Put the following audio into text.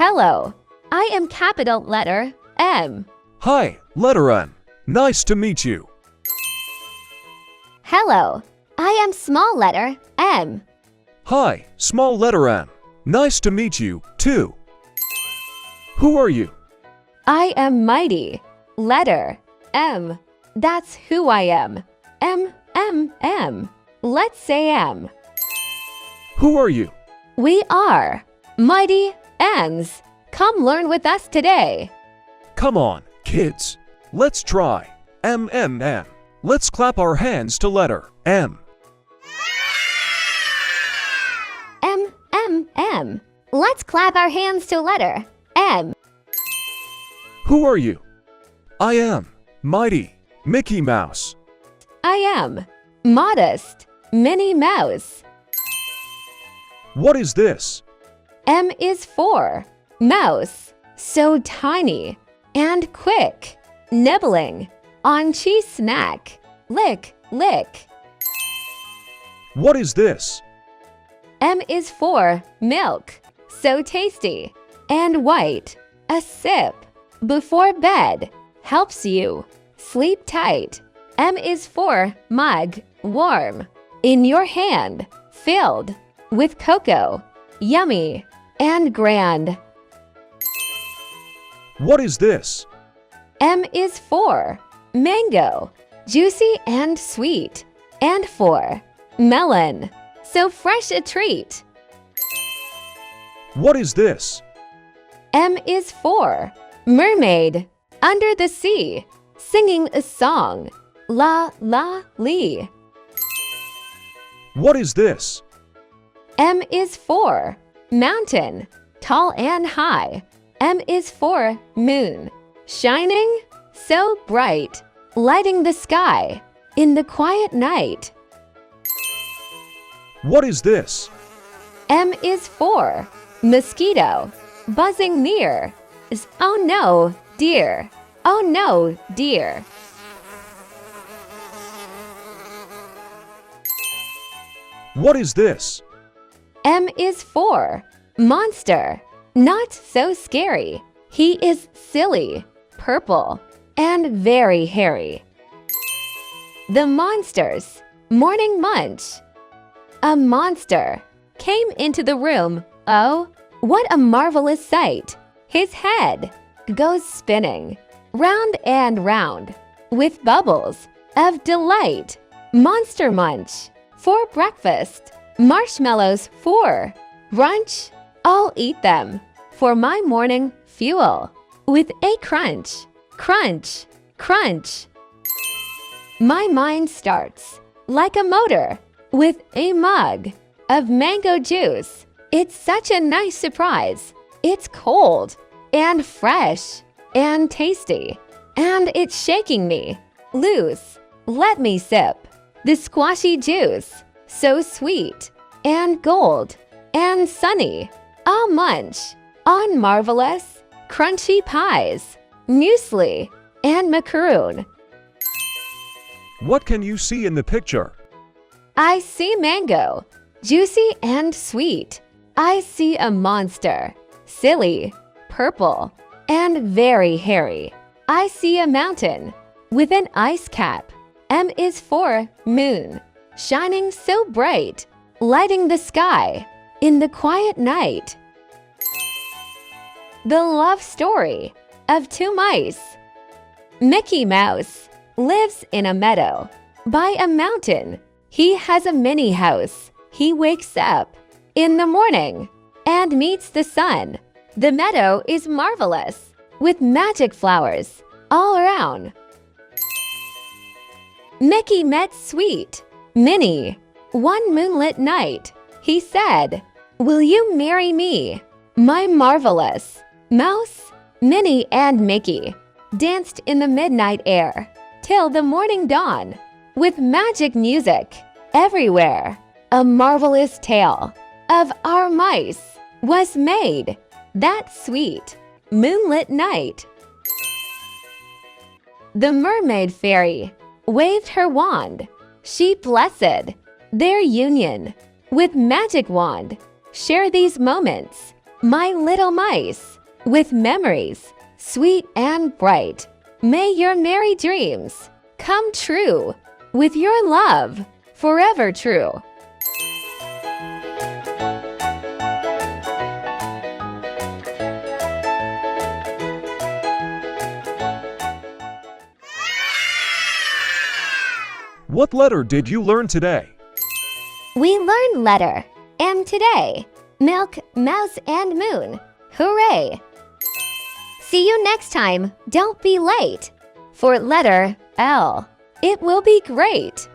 Hello, I am capital letter M. Hi, letter N. Nice to meet you. Hello, I am small letter M. Hi, small letter N. Nice to meet you, too. Who are you? I am mighty, letter M. That's who I am. M. Let's say M. Who are you? We are mighty M's. Come learn with us today. Come on, kids. Let's try. M. Let's clap our hands to letter M. M. Let's clap our hands to letter M. Who are you? I am mighty Mickey Mouse. I am modest Minnie Mouse. What is this? M is for mouse, so tiny and quick, nibbling on cheese snack, lick. What is this? M is for milk, so tasty and white, a sip before bed helps you sleep tight. M is for mug, warm, in your hand, filled with cocoa, yummy and grand. What is this? M is for mango, juicy and sweet, and for melon, so fresh a treat. What is this? M is for mermaid, under the sea, singing a song, la lee. What is this? M is for mountain, tall and high. M is for moon, shining so bright, lighting the sky in the quiet night. What is this? M is for mosquito, buzzing near. Oh no, dear. Oh no, dear. What is this? M is for monster, not so scary. He is silly, purple, and very hairy. The monster's morning munch. A monster came into the room. Oh, what a marvelous sight! His head goes spinning round and round with bubbles of delight. Monster munch for breakfast, marshmallows for brunch. I'll eat them for my morning fuel with a crunch. My mind starts like a motor with a mug of mango juice. It's such a nice surprise. It's cold and fresh and tasty, and it's shaking me loose. Let me sip the squashy juice, so sweet and gold and sunny. I'll munch on marvelous, crunchy pies, muesli, and macaroon. What can you see in the picture? I see mango, juicy and sweet. I see a monster, silly, purple, and very hairy. I see a mountain with an ice cap. M is for moon, shining so bright, lighting the sky in the quiet night. The love story of two mice. Mickey Mouse lives in a meadow by a mountain. He has a mini house. He wakes up in the morning and meets the sun. The meadow is marvelous with magic flowers all around. Mickey met sweet Minnie one moonlit night. He said, "Will you marry me?" My marvelous mouse, Minnie and Mickey danced in the midnight air till the morning dawn with magic music everywhere. A marvelous tale of our mice was made that sweet moonlit night. The mermaid fairy waved her wand. She blessed their union with magic wand. Share these moments, my little mice. with memories, sweet and bright. May your merry dreams come true with your love forever true. What letter did you learn today? We learned letter, M today. Milk, mouse, and moon. Hooray! See you next time. Don't be late. For letter L. It will be great.